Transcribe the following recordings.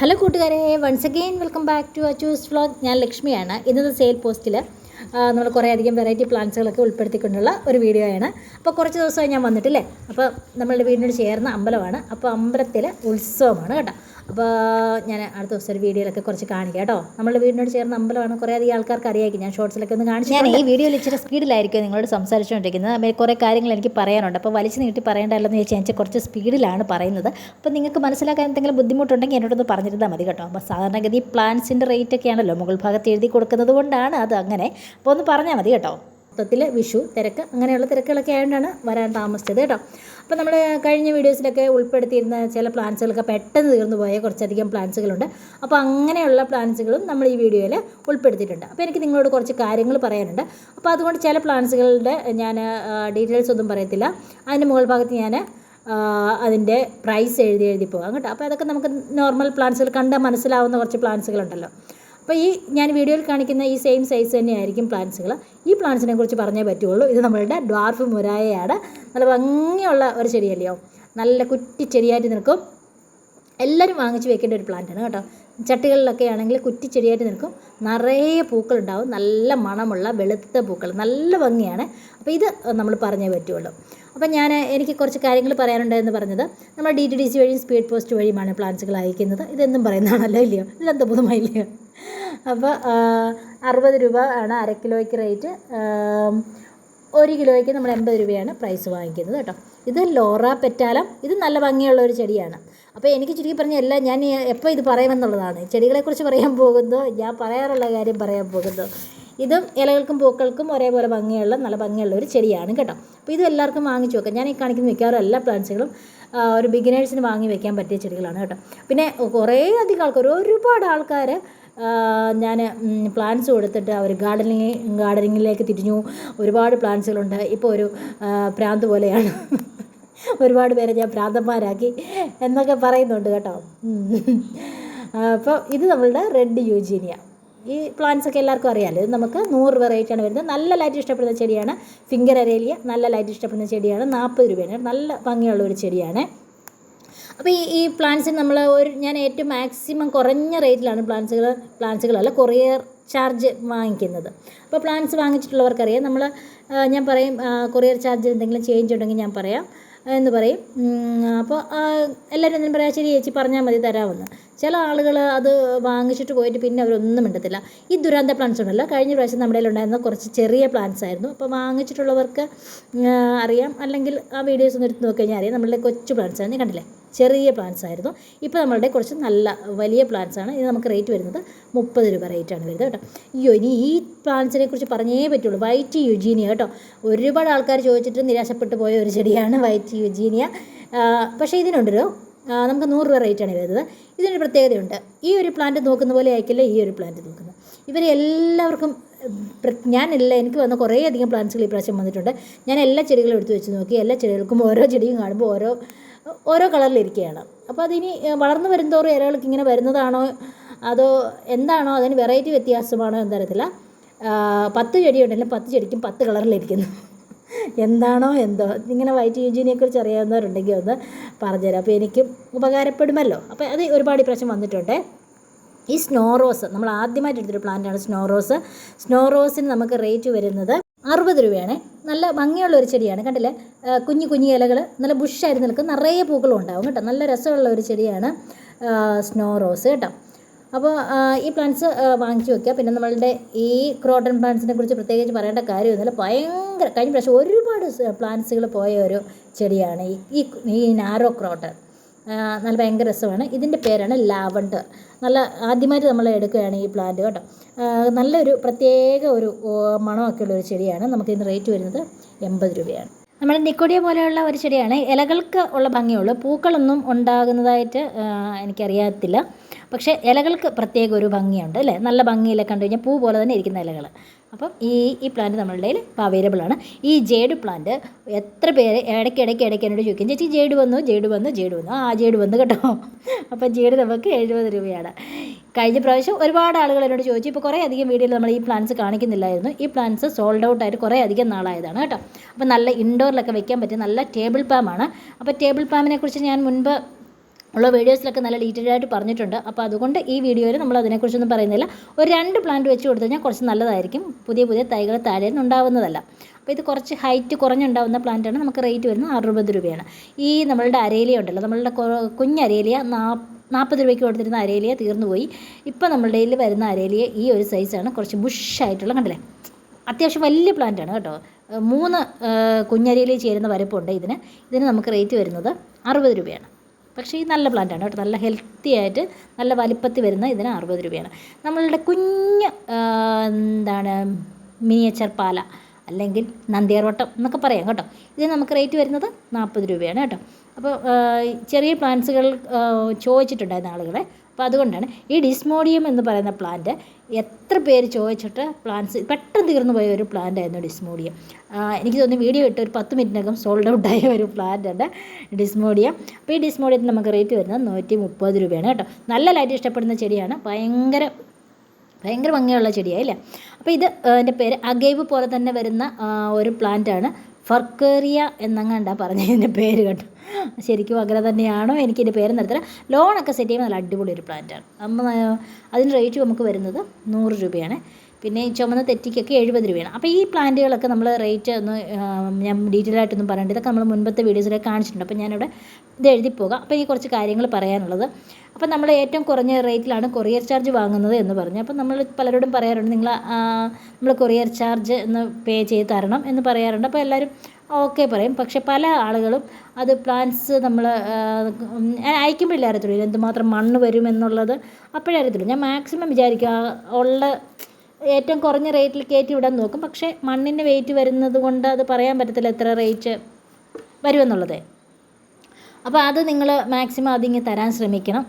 Hello കൂട്ടുകാരെ, once again welcome back to Achu's vlog. ഞാൻ ലക്ഷ്മിയാണ്. ഇന്നത്തെ സെയിൽ പോസ്റ്റിൽ നമ്മൾ കുറേ അധികം വെറൈറ്റി പ്ലാന്റ്സുകളൊക്കെ ഉൾപ്പെടുത്തിക്കൊണ്ടുള്ള ഒരു വീഡിയോ ആണ്. അപ്പോൾ കുറച്ച് ദിവസമായി ഞാൻ വന്നിട്ടില്ലേ. അപ്പോൾ നമ്മളുടെ വീടിനോട് ചേർന്ന അമ്പലമാണ്. അപ്പോൾ അമ്പലത്തിലെ ഉത്സവമാണ് കേട്ടോ. അപ്പോൾ ഞാൻ അടുത്ത ദിവസം ഒരു വീഡിയോയിലൊക്കെ കുറച്ച് കാണിക്കാം കേട്ടോ. നമ്മളുടെ വീടിനോട് ചേർന്ന അമ്പലമാണ്. കുറേ അധികം ആൾക്കാർക്ക് അറിയായിരിക്കും. ഞാൻ ഷോർട്സിലൊക്കെ ഒന്ന് കാണിച്ചു. ഞാൻ ഈ വീഡിയോയിൽ ഇച്ചിരി സ്പീഡിലായിരിക്കും നിങ്ങളോട് സംസാരിച്ചുകൊണ്ടിരിക്കുന്നത്. കുറേ കാര്യങ്ങൾ എനിക്ക് പറയാനുണ്ട്. അപ്പോൾ വലിച്ചു നീട്ടി പറയേണ്ടല്ലെന്ന് ചോദിച്ചാൽ ഞാൻ കുറച്ച് സ്പീഡിലാണ് പറയുന്നത്. അപ്പോൾ നിങ്ങൾക്ക് മനസ്സിലാക്കാൻ എന്തെങ്കിലും ബുദ്ധിമുട്ടുണ്ടെങ്കിൽ എന്നോടൊന്ന് പറഞ്ഞിരുന്നാൽ മതി കേട്ടോ. അപ്പോൾ സാധാരണഗതി പ്ലാന്റ്സിൻ്റെ റേറ്റ് ഒക്കെ ആണല്ലോ മുകൾ ഭാഗത്ത് എഴുതി കൊടുക്കുന്നത് കൊണ്ടാണ് അത് അങ്ങനെ. അപ്പോൾ ഒന്ന് പറഞ്ഞാൽ മതി കേട്ടോ. മൊത്തത്തിൽ വിഷു തിരക്ക് അങ്ങനെയുള്ള തിരക്കുകളൊക്കെ ആയതുകൊണ്ടാണ് വരാൻ താമസിച്ചത് കേട്ടോ. അപ്പോൾ നമ്മൾ കഴിഞ്ഞ വീഡിയോസിലൊക്കെ ഉൾപ്പെടുത്തിയിരുന്ന ചില പ്ലാന്റ്സുകളൊക്കെ പെട്ടെന്ന് തീർന്നു പോയ കുറച്ചധികം പ്ലാന്റ്സുകളുണ്ട്. അപ്പോൾ അങ്ങനെയുള്ള പ്ലാന്റ്സുകളും നമ്മൾ ഈ വീഡിയോയിൽ ഉൾപ്പെടുത്തിയിട്ടുണ്ട്. അപ്പോൾ എനിക്ക് നിങ്ങളോട് കുറച്ച് കാര്യങ്ങൾ പറയാനുണ്ട്. അപ്പോൾ അതുകൊണ്ട് ചില പ്ലാന്റ്സുകളുടെ ഞാൻ ഡീറ്റെയിൽസ് ഒന്നും പറയത്തില്ല. അതിൻ്റെ മുകൾ ഭാഗത്ത് ഞാൻ അതിൻ്റെ പ്രൈസ് എഴുതി പോകാം കേട്ടോ. അപ്പോൾ അതൊക്കെ നമുക്ക് നോർമൽ പ്ലാന്റ്സുകൾ കണ്ടാൽ മനസ്സിലാവുന്ന കുറച്ച് പ്ലാന്റ്സുകളുണ്ടല്ലോ. അപ്പോൾ ഈ ഞാൻ വീഡിയോയിൽ കാണിക്കുന്ന ഈ സെയിം സൈസ് തന്നെയായിരിക്കും പ്ലാന്റ്സുകൾ. ഈ പ്ലാന്റ്സിനെ കുറിച്ച് പറഞ്ഞേ പറ്റുള്ളൂ. ഇത് നമ്മളുടെ ഡ്വാർഫ് മുരായയാണ്. നല്ല ഭംഗിയുള്ള ഒരു ചെടിയല്ലയോ, നല്ല കുറ്റിച്ചെടിയായിട്ട് നിൽക്കും. എല്ലാവരും വാങ്ങിച്ച് വെക്കേണ്ട ഒരു പ്ലാന്റാണ് കേട്ടോ. ചട്ടികളിലൊക്കെ ആണെങ്കിൽ കുറ്റിച്ചെടിയായിട്ട് നിൽക്കും. നിറയെ പൂക്കളുണ്ടാവും. നല്ല മണമുള്ള വെളുത്ത പൂക്കൾ, നല്ല ഭംഗിയാണ്. അപ്പോൾ ഇത് നമ്മൾ പറഞ്ഞേ പറ്റുള്ളൂ. അപ്പോൾ എനിക്ക് കുറച്ച് കാര്യങ്ങൾ പറയാനുണ്ടെന്ന് പറഞ്ഞത്, നമ്മൾ DTDC വഴിയും സ്പീഡ് പോസ്റ്റ് വഴിയുമാണ് പ്ലാന്റ്സുകൾ അയക്കുന്നത്. ഇതെന്നും പറയുന്നതാണല്ലോ, ഇല്ലയോ? ഇതെന്താ പുതുമയില്ലയോ? അപ്പോൾ 60 രൂപ ആണ് അര കിലോയ്ക്ക് റേറ്റ്. 1 കിലോയ്ക്ക് നമ്മൾ 80 രൂപയാണ് പ്രൈസ് വാങ്ങിക്കുന്നത് കേട്ടോ. ഇത് ലോറ പെറ്റാലം. ഇത് നല്ല ഭംഗിയുള്ള ഒരു ചെടിയാണ്. അപ്പോൾ എനിക്ക് ചുരുക്കി പറഞ്ഞ എല്ലാം ഞാൻ എപ്പോൾ ഇത് പറയുമെന്നുള്ളതാണ്. ചെടികളെക്കുറിച്ച് പറയാൻ പോകുന്നു, ഞാൻ പറയാറുള്ള കാര്യം പറയാൻ പോകുന്നു. ഇതും ഇലകൾക്കും പൂക്കൾക്കും ഒരേപോലെ ഭംഗിയുള്ള നല്ല ഭംഗിയുള്ള ഒരു ചെടിയാണ് കേട്ടോ. അപ്പോൾ ഇത് എല്ലാവർക്കും വാങ്ങിച്ചു വെക്കാം. ഞാൻ ഈ കാണിക്കുന്ന മിക്കവാറും എല്ലാ പ്ലാന്റ്സുകളും ഒരു ബിഗിനേഴ്സിന് വാങ്ങി വെക്കാൻ പറ്റിയ ചെടികളാണ് കേട്ടോ. പിന്നെ കുറേ അധികം ആൾക്കാർ, ഒരുപാട് ആൾക്കാർ ഞാൻ പ്ലാന്റ്സ് കൊടുത്തിട്ട് അവർ ഗാർഡനിങ്ങിലേക്ക് തിരിഞ്ഞു. ഒരുപാട് പ്ലാന്റ്സുകളുണ്ട്. ഇപ്പോൾ ഒരു പ്രാന്ത് പോലെയാണ്. ഒരുപാട് പേരെ ഞാൻ ഭ്രാന്തന്മാരാക്കി എന്നൊക്കെ പറയുന്നുണ്ട് കേട്ടോ. അപ്പോൾ ഇത് നമ്മളുടെ റെഡ് യൂജീനിയ. ഈ പ്ലാന്റ്സൊക്കെ എല്ലാവർക്കും അറിയാമല്ലോ. ഇത് നമുക്ക് 100 രൂപ റേറ്റാണ് വരുന്നത്. നല്ല ലൈറ്റ് ഇഷ്ടപ്പെടുന്ന ചെടിയാണ്. ഫിംഗർ അരേലിയ നല്ല ലൈറ്റ് ഇഷ്ടപ്പെടുന്ന ചെടിയാണ്. 40 രൂപയാണ്. നല്ല ഭംഗിയുള്ള ഒരു ചെടിയാണ്. അപ്പോൾ ഈ പ്ലാന്റ്സിന് നമ്മൾ ഞാൻ ഏറ്റവും മാക്സിമം കുറഞ്ഞ റേറ്റിലാണ് പ്ലാന്റ്സുകളല്ല കൊറിയർ ചാർജ് വാങ്ങിക്കുന്നത്. അപ്പോൾ പ്ലാന്റ്സ് വാങ്ങിച്ചിട്ടുള്ളവർക്കറിയാം. ഞാൻ പറയും കൊറിയർ ചാർജ് എന്തെങ്കിലും ചേഞ്ച് ഉണ്ടെങ്കിൽ ഞാൻ പറയാം എന്ന് പറയും. അപ്പോൾ എല്ലാവരും എന്തെങ്കിലും പറയാം, ശരി ചേച്ചി പറഞ്ഞാൽ മതി തരാമെന്ന്. ചില ആളുകൾ അത് വാങ്ങിച്ചിട്ട് പോയിട്ട് പിന്നെ അവരൊന്നും മിണ്ടത്തില്ല. ഈ ദുരന്ത പ്ലാന്റ്സ് ഉണ്ടല്ലോ, കഴിഞ്ഞ പ്രാവശ്യം നമ്മുടെ ഉണ്ടായിരുന്ന കുറച്ച് ചെറിയ പ്ലാന്റ്സ് ആയിരുന്നു. അപ്പോൾ വാങ്ങിച്ചിട്ടുള്ളവർക്ക് അറിയാം, അല്ലെങ്കിൽ ആ വീഡിയോസ് ഒന്ന് എടുത്ത് നോക്കിക്കഴിഞ്ഞാൽ അറിയാം. നമ്മളുടെ കൊച്ചു പ്ലാന്റ്സ് ആയിരുന്നു, കണ്ടില്ലേ, ചെറിയ പ്ലാന്റ്സ് ആയിരുന്നു. ഇപ്പോൾ നമ്മളുടെ കുറച്ച് നല്ല വലിയ പ്ലാന്റ്സ് ആണ്. ഇത് നമുക്ക് റേറ്റ് വരുന്നത് 30 രൂപ റേറ്റാണ് വരുന്നത് കേട്ടോ. ഇനി ഈ പ്ലാന്റ്സിനെ കുറിച്ച് പറഞ്ഞേ പറ്റുള്ളൂ. വൈറ്റ് യുജീനിയ കേട്ടോ. ഒരുപാട് ആൾക്കാർ ചോദിച്ചിട്ട് നിരാശപ്പെട്ടു പോയ ഒരു ചെടിയാണ് വൈറ്റ് യുജീനിയ. പക്ഷേ ഇതിനുണ്ടല്ലോ നമുക്ക് 100 രൂപ റേറ്റാണ് വരുന്നത്. ഇതിനൊരു പ്രത്യേകതയുണ്ട്. ഈ ഒരു പ്ലാന്റ് നോക്കുന്ന പോലെ ആയിരിക്കില്ല ഈ ഒരു പ്ലാന്റ് നോക്കുന്നത്. ഇവരെല്ലാവർക്കും എനിക്ക് വന്ന കുറേ അധികം പ്ലാന്റ്സുകൾ ഈ പ്രാവശ്യം വന്നിട്ടുണ്ട്. ഞാൻ എല്ലാ ചെടികളും എടുത്ത് വെച്ച് നോക്കി. എല്ലാ ചെടികൾക്കും ഓരോ ചെടിയും കാണുമ്പോൾ ഓരോ കളറിലിരിക്കുകയാണ്. അപ്പോൾ അതിനി വളർന്നു വരുന്തോറും ഇലകൾക്ക് ഇങ്ങനെ വരുന്നതാണോ അതോ എന്താണോ, അതിന് വെറൈറ്റി വ്യത്യാസമാണോ എന്തറിയത്തില്ല. 10 ചെടിയുണ്ടെങ്കിലും 10 ചെടിക്കും 10 കളറിലിരിക്കുന്നു. എന്താണോ എന്തോ. ഇങ്ങനെ വൈറ്റ് യൂജീനിയെക്കുറിച്ച് അറിയാവുന്നവരുണ്ടെങ്കിൽ ഒന്ന് പറഞ്ഞുതരാം. അപ്പോൾ എനിക്കും ഉപകാരപ്പെടുമല്ലോ. അപ്പോൾ അത് ഒരുപാട് പ്രാവശ്യം വന്നിട്ടുണ്ട്. ഈ സ്നോ റോസ് നമ്മൾ ആദ്യമായിട്ട് എടുത്തൊരു പ്ലാന്റാണ് സ്നോ റോസിന് നമുക്ക് റേറ്റ് വരുന്നത് 60 രൂപയാണ്. നല്ല ഭംഗിയുള്ള ഒരു ചെടിയാണ്, കണ്ടില്ലേ, കുഞ്ഞു ഇലകൾ, നല്ല ബുഷായിട്ട് നിൽക്കും, നിറയെ പൂക്കളും ഉണ്ടാവും കേട്ടോ. നല്ല രസമുള്ള ഒരു ചെടിയാണ് സ്നോ റോസ് കേട്ടോ. അപ്പോൾ ഈ പ്ലാന്റ്സ് വാങ്ങിച്ചു വയ്ക്കുക. പിന്നെ നമ്മളുടെ ഈ ക്രോട്ടൺ പ്ലാന്റ്സിനെ കുറിച്ച് പ്രത്യേകിച്ച് പറയേണ്ട കാര്യമൊന്നുമില്ല. ഭയങ്കര കഴിഞ്ഞ പ്രാവശ്യം ഒരുപാട് പ്ലാന്റ്സുകൾ പോയ ഒരു ചെടിയാണ് ഈ നാരോ ക്രോട്ടൺ. നല്ല ഭയങ്കര രസമാണ്. ഇതിൻ്റെ പേരാണ് ലാവണ്ടർ. നല്ല ആദ്യമായിട്ട് നമ്മൾ എടുക്കുകയാണ് ഈ പ്ലാന്റ് കേട്ടോ. നല്ലൊരു പ്രത്യേക ഒരു മണമൊക്കെ ഉള്ള ഒരു ചെടിയാണ്. നമുക്കിതിന് റേറ്റ് വരുന്നത് 80 രൂപയാണ്. നമ്മുടെ നിക്കോഡിയ പോലെയുള്ള ഒരു ചെടിയാണ്. ഇലകൾക്ക് ഉള്ള ഭംഗിയുള്ളൂ, പൂക്കളൊന്നും ഉണ്ടാകുന്നതായിട്ട് എനിക്കറിയത്തില്ല. പക്ഷേ ഇലകൾക്ക് പ്രത്യേക ഒരു ഭംഗിയുണ്ട് അല്ലേ. നല്ല ഭംഗിയിലൊക്കെ കണ്ടു കഴിഞ്ഞാൽ പൂ പോലെ തന്നെ ഇരിക്കുന്ന ഇലകൾ. അപ്പം ഈ പ്ലാന്റ് നമ്മളുടെ കയ്യിൽ ഇപ്പോൾ അവൈലബിൾ ആണ്. ഈ ജേഡ് പ്ലാന്റ് എത്ര പേര് ഇടയ്ക്ക് എന്നോട് ചോദിക്കും, ചേച്ചി ജേഡ് വന്നു. ജേഡ് വന്നു കേട്ടോ. അപ്പം ജേഡ് നമുക്ക് 70 രൂപയാണ്. കഴിഞ്ഞ പ്രാവശ്യം ഒരുപാട് ആളുകൾ എന്നോട് ചോദിച്ചു. ഇപ്പോൾ കുറേ അധികം വീഡിയോയിൽ നമ്മൾ ഈ പ്ലാന്റ്സ് കാണിക്കുന്നില്ലായിരുന്നു. ഈ പ്ലാന്റ്സ് സോൾഡ് ഔട്ട് ആയിട്ട് കുറേ അധികം നാളായതാണ് കേട്ടോ. അപ്പോൾ നല്ല ഇൻഡോറിലൊക്കെ വെക്കാൻ പറ്റിയ നല്ല ടേബിൾ പാമാണ്. അപ്പോൾ ടേബിൾ പാമിനെ കുറിച്ച് ഞാൻ മുൻപ് ഉള്ള വീഡിയോസിലൊക്കെ നല്ല ഡീറ്റെയിൽ ആയിട്ട് പറഞ്ഞിട്ടുണ്ട്. അപ്പോൾ അതുകൊണ്ട് ഈ വീഡിയോയിൽ നമ്മൾ അതിനെക്കുറിച്ചൊന്നും പറയുന്നില്ല. ഒരു 2 പ്ലാന്റ് വെച്ച് കൊടുത്തു കഴിഞ്ഞാൽ കുറച്ച് നല്ലതായിരിക്കും. പുതിയ തൈകൾ താഴെ നിന്ന് ഉണ്ടാവുന്നതല്ല. അപ്പോൾ ഇത് കുറച്ച് ഹൈറ്റ് കുറഞ്ഞുണ്ടാവുന്ന പ്ലാന്റാണ്. നമുക്ക് റേറ്റ് വരുന്നത് 60 രൂപയാണ്. ഈ നമ്മളുടെ അരേലിയ ഉണ്ടല്ലോ, നമ്മളുടെ കുഞ്ഞരേലിയ 40 രൂപയ്ക്ക് കൊടുത്തിരുന്ന അരേലിയ തീർന്നു പോയി. ഇപ്പോൾ നമ്മളുടെ കയ്യിൽ വരുന്ന അരേലിയ ഈ ഒരു സൈസാണ്, കുറച്ച് ബുഷായിട്ടുള്ള, കണ്ടില്ലേ, അത്യാവശ്യം വലിയ പ്ലാന്റാണ് കേട്ടോ. 3 കുഞ്ഞരേലിയ ചേരുന്ന വരപ്പുണ്ട് ഇതിന് നമുക്ക് റേറ്റ് വരുന്നത് 60 രൂപയാണ്. പക്ഷേ ഈ നല്ല പ്ലാന്റാണ് കേട്ടോ, നല്ല ഹെൽത്തി ആയിട്ട് നല്ല വലിപ്പത്തിൽ വരുന്ന ഇതിന് 60 രൂപയാണ്. നമ്മളുടെ കുഞ്ഞ് മിനിയേച്ചർ പാല അല്ലെങ്കിൽ നന്ദിയാർവട്ടം എന്നൊക്കെ പറയാം കേട്ടോ. ഇതിന് നമുക്ക് റേറ്റ് വരുന്നത് 40 രൂപയാണ് കേട്ടോ. അപ്പോൾ ചെറിയ പ്ലാന്റ്സുകൾ ചോദിച്ചിട്ടുണ്ടായിരുന്ന ആളുകളെ, അപ്പോൾ അതുകൊണ്ടാണ് ഈ ഡിസ്മോഡിയം എന്ന് പറയുന്ന പ്ലാന്റ് എത്ര പേര് ചോദിച്ചിട്ട് പ്ലാന്റ്സ് പെട്ടെന്ന് തീർന്നു പോയ ഒരു പ്ലാന്റ് ആയിരുന്നു ഡിസ്മോഡിയം. എനിക്ക് തോന്നുന്നു വീഡിയോ ഇട്ട് ഒരു 10 മിനിറ്റിനകം സോൾഡ് ഔട്ടായ ഒരു പ്ലാന്റ് ഉണ്ട് ഡിസ്മോഡിയം. അപ്പോൾ ഈ ഡിസ്മോഡിയത്തിന് നമുക്ക് റേറ്റ് വരുന്നത് 130 രൂപയാണ് കേട്ടോ. നല്ല ലൈറ്റ് ഇഷ്ടപ്പെടുന്ന ചെടിയാണ്, ഭയങ്കര ഭംഗിയുള്ള ചെടിയായില്ലേ. അപ്പോൾ എൻ്റെ പേര് അഗൈവ് പോലെ തന്നെ വരുന്ന ഒരു പ്ലാന്റാണ്. ഫർക്കേറിയ എന്നങ്ങാണ്ടാ പറഞ്ഞതിൻ്റെ പേര് കേട്ടോ. ശരിക്കും അങ്ങനെ തന്നെയാണോ എനിക്കിൻ്റെ പേര് നിർത്തല. ലോണൊക്കെ സെറ്റ് ചെയ്യുമ്പോൾ നല്ല അടിപൊളി ഒരു പ്ലാന്റാണ്. അപ്പോൾ അതിന് റേറ്റ് നമുക്ക് വരുന്നത് 100 രൂപയാണ്. പിന്നെ ചുമന്ന തെറ്റിക്കൊക്കെ 70 രൂപയാണ്. അപ്പോൾ ഈ പ്ലാന്റുകളൊക്കെ നമ്മൾ റേറ്റ് ഒന്ന് ഞാൻ ഡീറ്റെയിൽ ആയിട്ടൊന്നും പറയേണ്ടത്, ഇതൊക്കെ നമ്മൾ മുൻപത്തെ വീഡിയോസിലൊക്കെ കാണിച്ചിട്ടുണ്ട്. അപ്പോൾ ഞാനിവിടെ ഇത് എഴുതി പോകാം. അപ്പോൾ ഈ കുറച്ച് കാര്യങ്ങൾ പറയാനുള്ളത്, അപ്പോൾ നമ്മൾ ഏറ്റവും കുറഞ്ഞ റേറ്റിലാണ് കൊറിയർ ചാർജ് വാങ്ങുന്നത് എന്ന് പറഞ്ഞു. അപ്പോൾ നമ്മൾ പലരോടും പറയാറുണ്ട്, നമ്മൾ കൊറിയർ ചാർജ് എന്ന് പേ ചെയ്ത് തരണം എന്ന് പറയാറുണ്ട്. അപ്പോൾ എല്ലാവരും ഓക്കെ പറയും. പക്ഷെ പല ആളുകളും അത് പ്ലാന്റ്സ് നമ്മൾ അയക്കുമ്പോഴില്ല അറിയത്തുള്ളൂ എന്തുമാത്രം മണ്ണ് വരും എന്നുള്ളത്, അപ്പോഴേ അറിയത്തുള്ളൂ. ഞാൻ മാക്സിമം വിചാരിക്കുക ഉള്ള ഏറ്റവും കുറഞ്ഞ റേറ്റിൽ കയറ്റി വിടാൻ നോക്കും. പക്ഷേ മണ്ണിൻ്റെ വെയിറ്റ് വരുന്നത് കൊണ്ട് അത് പറയാൻ പറ്റത്തില്ല എത്ര റേറ്റ് വരുമെന്നുള്ളത്. അപ്പോൾ അത് നിങ്ങൾ മാക്സിമം അതിങ്ങ് തരാൻ ശ്രമിക്കണം.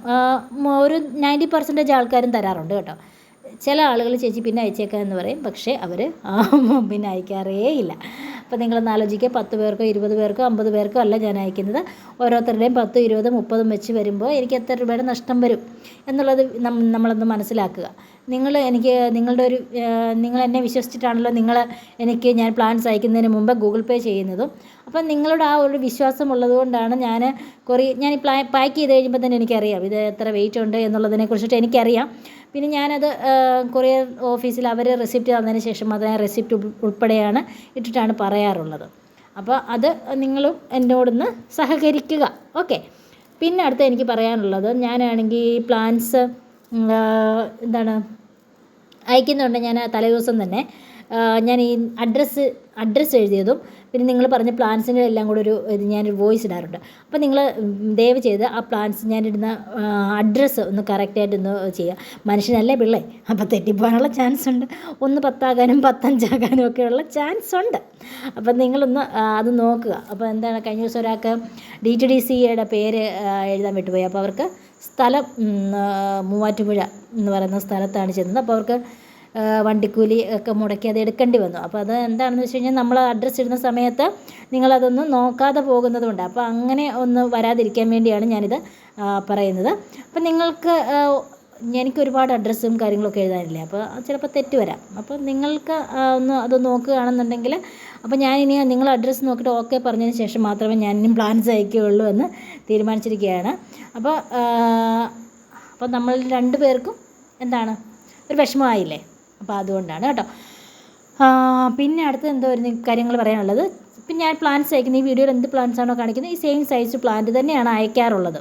ഒരു 90% ആൾക്കാരും തരാറുണ്ട് കേട്ടോ. ചില ആളുകൾ ചേച്ചി പിന്നെ അയച്ചേക്കാം എന്ന് പറയും, പക്ഷേ അവർ പിന്നെ അയക്കാറേ ഇല്ല. അപ്പോൾ നിങ്ങളൊന്ന് ആലോചിക്കുക, 10 പേർക്കോ 20 പേർക്കോ 50 പേർക്കോ അല്ല ഞാൻ അയക്കുന്നത്. ഓരോരുത്തരുടെയും 10, 20, 30 വെച്ച് വരുമ്പോൾ എനിക്ക് എത്ര രൂപയുടെ നഷ്ടം വരും എന്നുള്ളത് നമ്മളൊന്ന് മനസ്സിലാക്കുക. നിങ്ങൾ എന്നെ വിശ്വസിച്ചിട്ടാണല്ലോ ഞാൻ പ്ലാൻസ് അയക്കുന്നതിന് മുമ്പ് ഗൂഗിൾ പേ ചെയ്യുന്നതും. അപ്പം നിങ്ങളുടെ ആ ഒരു വിശ്വാസം ഉള്ളതുകൊണ്ടാണ് ഞാൻ ഈ പാക്ക് ചെയ്ത് കഴിയുമ്പോൾ തന്നെ എനിക്കറിയാം ഇത് എത്ര വെയിറ്റ് ഉണ്ട് എന്നുള്ളതിനെക്കുറിച്ചിട്ട് എനിക്കറിയാം. പിന്നെ ഞാനത് കൊറിയർ ഓഫീസിൽ അവർ റെസിപ്റ്റ് തന്നതിന് ശേഷം അതിനെ റെസിപ്റ്റ് ഉൾപ്പെടെയാണ് ഇട്ടിട്ടാണ് പറയാറുള്ളത്. അപ്പോൾ അത് നിങ്ങളും എന്നോടൊന്ന് സഹകരിക്കുക. ഓക്കെ. പിന്നെ അടുത്ത എനിക്ക് പറയാനുള്ളത്, ഞാനാണെങ്കിൽ പ്ലാൻസ് അയക്കുന്നുണ്ട്. ഞാൻ തലേദിവസം തന്നെ ഞാൻ ഈ അഡ്രസ്സ് എഴുതിയതും പിന്നെ നിങ്ങൾ പറഞ്ഞ പ്ലാൻസിൻ്റെ എല്ലാം കൂടെ ഞാനൊരു വോയിസ് ഇടാറുണ്ട്. അപ്പോൾ നിങ്ങൾ ദയവ് ചെയ്ത് ആ പ്ലാൻസ് ഞാനിടുന്ന അഡ്രസ്സ് ഒന്ന് കറക്റ്റായിട്ടൊന്ന് ചെയ്യുക. മനുഷ്യനല്ലേ പിള്ളേ, അപ്പോൾ തെറ്റിപ്പോകാനുള്ള ചാൻസ് ഉണ്ട്. 1 10 ആകാനും 15 ആകാനും ഒക്കെയുള്ള ചാൻസ് ഉണ്ട്. അപ്പം നിങ്ങളൊന്ന് അത് നോക്കുക. അപ്പോൾ കഴിഞ്ഞ ദിവസം ഒരാൾക്ക് DTDCയുടെ പേര് എഴുതാൻ വിട്ടുപോയി. അപ്പോൾ അവർക്ക് സ്ഥലം മൂവാറ്റുപുഴ എന്ന് പറയുന്ന സ്ഥലത്താണ് ചെന്നത്. അപ്പോൾ അവർക്ക് വണ്ടിക്കൂലി ഒക്കെ മുടക്കി അത് എടുക്കേണ്ടി വന്നു. അപ്പോൾ അത് എന്താണെന്ന് വെച്ച് കഴിഞ്ഞാൽ നമ്മൾ അഡ്രസ്സ് ഇടുന്ന സമയത്ത് നിങ്ങളതൊന്നും നോക്കാതെ പോകുന്നതുകൊണ്ട്, അപ്പോൾ അങ്ങനെ ഒന്ന് വരാതിരിക്കാൻ വേണ്ടിയാണ് ഞാനിത് പറയുന്നത്. അപ്പം എനിക്ക് ഒരുപാട് അഡ്രസ്സും കാര്യങ്ങളൊക്കെ എഴുതാനില്ലേ, അപ്പോൾ ചിലപ്പോൾ തെറ്റ് വരാം. അപ്പോൾ നിങ്ങൾക്ക് അത് നോക്കുകയാണെന്നുണ്ടെങ്കിൽ, അപ്പോൾ ഞാനിനി നിങ്ങൾ അഡ്രസ്സ് നോക്കിയിട്ട് ഓക്കെ പറഞ്ഞതിന് ശേഷം മാത്രമേ ഞാനിനി പ്ലാൻസ് അയക്കുകയുള്ളൂ എന്ന് തീരുമാനിച്ചിരിക്കുകയാണ്. അപ്പോൾ നമ്മൾ 2 പേർക്കും ഒരു വിഷമമായില്ലേ. അപ്പോൾ അതുകൊണ്ടാണ് കേട്ടോ. പിന്നെ അടുത്ത് ഒരു കാര്യങ്ങൾ പറയാനുള്ളത്, പിന്നെ ഞാൻ പ്ലാൻസ് അയക്കുന്നത് ഈ വീഡിയോയിൽ എന്ത് പ്ലാൻസാണോ കാണിക്കുന്നത് ഈ സെയിം സൈസ് പ്ലാന്റ് തന്നെയാണ് അയക്കാറുള്ളത്.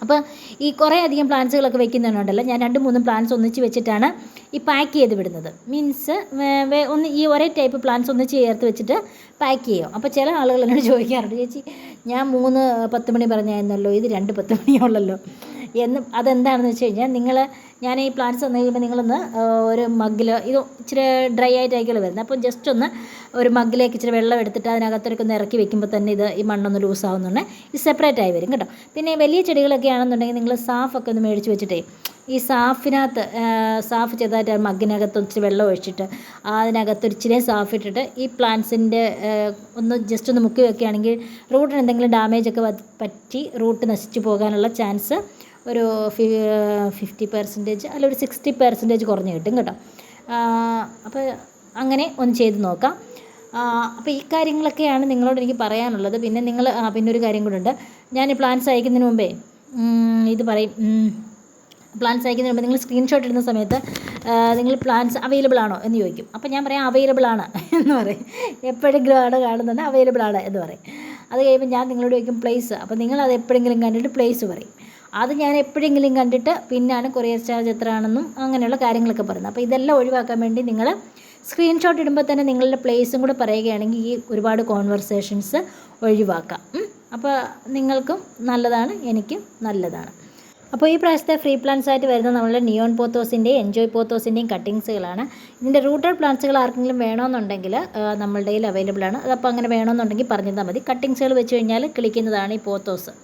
അപ്പോൾ ഈ കുറേ അധികം പ്ലാൻസുകളൊക്കെ വെക്കുന്നുണ്ടല്ലോ, ഞാൻ 2-3 പ്ലാൻസ് ഒന്നിച്ച് വെച്ചിട്ടാണ് ഈ പാക്ക് ചെയ്ത് വിടുന്നത്. മീൻസ് ഈ ഒരേ ടൈപ്പ് പ്ലാൻസ് ഒന്നിച്ച് ചേർത്ത് വെച്ചിട്ട് പാക്ക് ചെയ്യും. അപ്പോൾ ചില ആളുകൾ എന്നോട് ചോദിക്കാറുണ്ട്, ചേച്ചി ഞാൻ 3 10 മണി പറഞ്ഞായിരുന്നല്ലോ, ഇത് 2 10 മണിയുള്ളല്ലോ അതെന്താണെന്ന് വെച്ച് കഴിഞ്ഞാൽ ഞാൻ ഈ പ്ലാന്റ്സ് തന്നു കഴിയുമ്പോൾ നിങ്ങളൊന്ന് ഒരു മഗ്ഗിൽ, ഇത് ഇച്ചിരി ഡ്രൈ ആയിട്ടായിരിക്കുമല്ലോ വരുന്നത്, അപ്പോൾ ജസ്റ്റ് ഒന്ന് ഒരു മഗ്ഗിലേക്ക് ഇച്ചിരി വെള്ളം എടുത്തിട്ട് അതിനകത്തേക്ക് ഒന്ന് ഇറക്കി വെക്കുമ്പോൾ തന്നെ ഈ മണ്ണൊന്ന് ലൂസാവുന്നുണ്ട്, ഇത് സെപ്പറേറ്റ് ആയി വരും കേട്ടോ. പിന്നെ വലിയ ചെടികളൊക്കെ ആണെന്നുണ്ടെങ്കിൽ നിങ്ങൾ സാഫൊക്കെ ഒന്ന് മേടിച്ച് വെച്ചിട്ടേ ഈ സാഫ് ചെറുതായിട്ട് മഗ്ഗിനകത്ത് ഇച്ചിരി വെള്ളം ഒഴിച്ചിട്ട് അതിനകത്ത് ഇച്ചിരി സാഫ് ഇട്ടിട്ട് ഈ പ്ലാന്റ്സിൻ്റെ ഒന്ന് ജസ്റ്റ് ഒന്ന് മുക്കി വെക്കുകയാണെങ്കിൽ റൂട്ടിന് എന്തെങ്കിലും ഡാമേജൊക്കെ പറ്റി റൂട്ട് നശിച്ചു പോകാനുള്ള ചാൻസ് ഒരു 50% അല്ല ഒരു 60% കുറഞ്ഞ് കിട്ടും കേട്ടോ. അപ്പോൾ അങ്ങനെ ഒന്ന് ചെയ്ത് നോക്കാം. അപ്പോൾ ഈ കാര്യങ്ങളൊക്കെയാണ് നിങ്ങളോട് എനിക്ക് പറയാനുള്ളത്. പിന്നെ ഒരു കാര്യം കൂടെ ഉണ്ട്, ഞാൻ ഈ പ്ലാൻസ് അയക്കുന്നതിന് മുമ്പേ ഇത് പറയും, പ്ലാൻസ് അയക്കുന്നതിന് മുമ്പ് നിങ്ങൾ സ്ക്രീൻഷോട്ട് ഇടുന്ന സമയത്ത് നിങ്ങൾ പ്ലാൻസ് അവൈലബിൾ ആണോ എന്ന് ചോദിക്കും. അപ്പോൾ ഞാൻ പറയാം അവൈലബിൾ ആണ് എന്ന് പറയും. എപ്പോഴെങ്കിലും ആണ് കാണുന്നുണ്ട് അവൈലബിൾ ആണ് എന്ന് പറയും. അത് കഴിയുമ്പോൾ ഞാൻ നിങ്ങളോട് ചോദിക്കും പ്ലേസ്. അപ്പോൾ നിങ്ങളത് എപ്പോഴെങ്കിലും കണ്ടിട്ട് പ്ലേസ് പറയും. അത് ഞാൻ എപ്പോഴെങ്കിലും കണ്ടിട്ട് പിന്നാണ് കൊറിയർ ചാർജ് എത്ര ആണെന്നും അങ്ങനെയുള്ള കാര്യങ്ങളൊക്കെ പറയുന്നത്. അപ്പോൾ ഇതെല്ലാം ഒഴിവാക്കാൻ വേണ്ടി നിങ്ങൾ സ്ക്രീൻഷോട്ട് ഇടുമ്പോൾ തന്നെ നിങ്ങളുടെ പ്ലേസും കൂടെ പറയുകയാണെങ്കിൽ ഈ ഒരുപാട് കോൺവെർസേഷൻസ് ഒഴിവാക്കാം. അപ്പോൾ നിങ്ങൾക്കും നല്ലതാണ്, എനിക്കും നല്ലതാണ്. അപ്പോൾ ഈ പ്രാവശ്യത്തെ ഫ്രീ പ്ലാൻസ് ആയിട്ട് വരുന്നത് നമ്മളുടെ നിയോൺ പോത്തോസിൻ്റെയും എൻജോയ് പോത്തോസിൻ്റെയും കട്ടിങ്സുകളാണ്. ഇതിൻ്റെ റൂട്ടഡ് പ്ലാന്റ്സുകൾ ആർക്കെങ്കിലും വേണമെന്നുണ്ടെങ്കിൽ നമ്മളുടെ കയ്യിൽ അവൈലബിൾ ആണ്. അതപ്പോൾ അങ്ങനെ വേണമെന്നുണ്ടെങ്കിൽ പറഞ്ഞാൽ മതി. കട്ടിങ്സുകൾ വെച്ച് കഴിഞ്ഞാൽ കിളിക്കുന്നതാണ് ഈ പോത്തോസ്.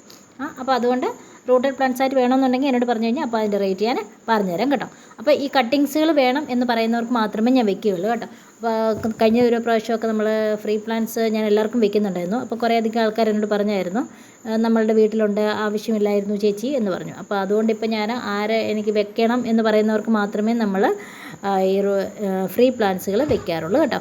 അപ്പോൾ അതുകൊണ്ട് റൂട്ടഡ് പ്ലാന്റ്സ് ആയിട്ട് വേണമെന്നുണ്ടെങ്കിൽ എന്നോട് പറഞ്ഞു കഴിഞ്ഞാൽ അപ്പോൾ അതിൻ്റെ റേറ്റ് ഞാൻ പറഞ്ഞുതരാം കേട്ടോ. അപ്പോൾ ഈ കട്ടിങ്സുകൾ വേണം എന്ന് പറയുന്നവർക്ക് മാത്രമേ ഞാൻ വെക്കുകയുള്ളൂ കേട്ടോ. അപ്പോൾ കഴിഞ്ഞ ഒരു പ്രാവശ്യമൊക്കെ നമ്മൾ ഫ്രീ പ്ലാന്റ്സ് ഞാൻ എല്ലാവർക്കും വെക്കുന്നുണ്ടായിരുന്നു. അപ്പോൾ കുറേ അധികം ആൾക്കാർ എന്നോട് പറഞ്ഞായിരുന്നു നമ്മളുടെ വീട്ടിലുണ്ട്, ആവശ്യമില്ലായിരുന്നു ചേച്ചി എന്ന് പറഞ്ഞു. അപ്പോൾ അതുകൊണ്ട് ഇപ്പോൾ ഞാൻ എനിക്ക് വെക്കണം എന്ന് പറയുന്നവർക്ക് മാത്രമേ നമ്മൾ ഈ ഫ്രീ പ്ലാന്റ്സുകൾ വെക്കാറുള്ളൂ കേട്ടോ.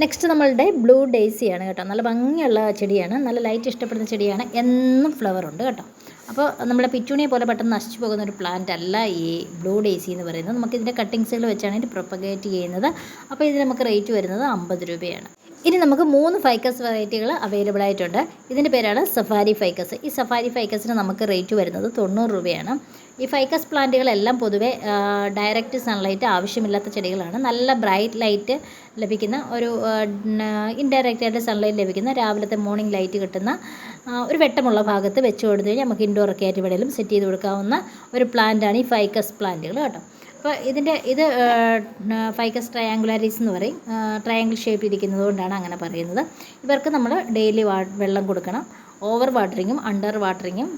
നെക്സ്റ്റ് നമ്മളുടെ ബ്ലൂ ഡേയ്സിയാണ് കേട്ടോ. നല്ല ഭംഗിയുള്ള ചെടിയാണ്, നല്ല ലൈറ്റ് ഇഷ്ടപ്പെടുന്ന ചെടിയാണ്, എന്നും ഫ്ലവർ ഉണ്ട് കേട്ടോ. അപ്പോൾ നമ്മുടെ പിറ്റൂണിയെ പോലെ പെട്ടെന്ന് നശിച്ചു പോകുന്ന ഒരു പ്ലാന്റ് അല്ല ഈ ബ്ലൂ ഡേയ്സി എന്ന് പറയുന്നത്. നമുക്കിതിൻ്റെ കട്ടിങ്സുകൾ വെച്ചാണ് ഇത് പ്രൊപ്പഗേറ്റ് ചെയ്യുന്നത്. അപ്പോൾ ഇതിന് നമുക്ക് റേറ്റ് വരുന്നത് 50 രൂപയാണ്. ഇനി നമുക്ക് 3 ഫൈക്കസ് വെറൈറ്റികൾ അവൈലബിൾ ആയിട്ടുണ്ട്. ഇതിൻ്റെ പേരാണ് സഫാരി ഫൈക്കസ്. ഈ സഫാരി ഫൈക്കസിന് നമുക്ക് റേറ്റ് വരുന്നത് 90 രൂപയാണ്. ഈ ഫൈക്കസ് പ്ലാന്റുകളെല്ലാം പൊതുവെ ഡയറക്റ്റ് സൺലൈറ്റ് ആവശ്യമില്ലാത്ത ചെടികളാണ്. നല്ല ബ്രൈറ്റ് ലൈറ്റ് ലഭിക്കുന്ന ഒരു ഇൻഡയറക്റ്റ് ആയിട്ട് സൺലൈറ്റ് ലഭിക്കുന്ന രാവിലത്തെ മോർണിംഗ് ലൈറ്റ് കിട്ടുന്ന ഒരു വെട്ടമുള്ള ഭാഗത്ത് വെച്ച് കൊടുത്തു കഴിഞ്ഞാൽ നമുക്ക് ഇൻഡോറൊക്കെ ആയിട്ട് എവിടെയെങ്കിലും സെറ്റ് ചെയ്ത് കൊടുക്കാവുന്ന ഒരു പ്ലാന്റാണ് ഈ ഫൈക്കസ് പ്ലാന്റുകൾ കേട്ടോ. അപ്പോൾ ഇത് ഫൈക്കസ് ട്രയാങ്കുലാരിസ് എന്ന് പറയും. ട്രയാങ്കിൾ ഷേപ്പ് ഇരിക്കുന്നത് കൊണ്ടാണ് അങ്ങനെ പറയുന്നത്. ഇവർക്ക് നമ്മൾ ഡെയിലി വെള്ളം കൊടുക്കണം. ഓവർ വാട്ടറിങ്ങും അണ്ടർ വാട്ടറിങ്ങും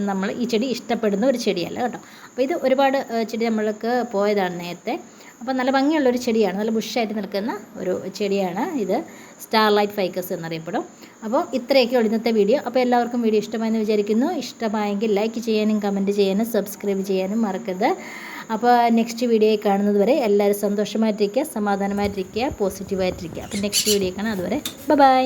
നമ്മൾ ഈ ചെടി ഇഷ്ടപ്പെടുന്ന ഒരു ചെടിയല്ല കേട്ടോ. അപ്പോൾ ഇത് ഒരുപാട് ചെടി നമ്മൾക്ക് പോയതാണ് നേരത്തെ. അപ്പോൾ നല്ല ഭംഗിയുള്ളൊരു ചെടിയാണ്, നല്ല ബുഷായിട്ട് നിൽക്കുന്ന ഒരു ചെടിയാണ് ഇത്. സ്റ്റാർലൈറ്റ് ഫൈക്കസ് എന്നറിയപ്പെടും. അപ്പോൾ ഇത്രയൊക്കെയുള്ള ഇന്നത്തെ വീഡിയോ. അപ്പോൾ എല്ലാവർക്കും വീഡിയോ ഇഷ്ടമായെന്ന് വിചാരിക്കുന്നു. ഇഷ്ടമായെങ്കിൽ ലൈക്ക് ചെയ്യാനും കമൻറ്റ് ചെയ്യാനും സബ്സ്ക്രൈബ് ചെയ്യാനും മറക്കരുത്. അപ്പോൾ നെക്സ്റ്റ് വീഡിയോയിൽ കാണുന്നത് വരെ എല്ലാവരും സന്തോഷമായിട്ടിരിക്കുക, സമാധാനമായിട്ടിരിക്കുക, പോസിറ്റീവായിട്ടിരിക്കുക. അപ്പോൾ നെക്സ്റ്റ് വീഡിയോ കാണാം. അതുവരെ ബൈ.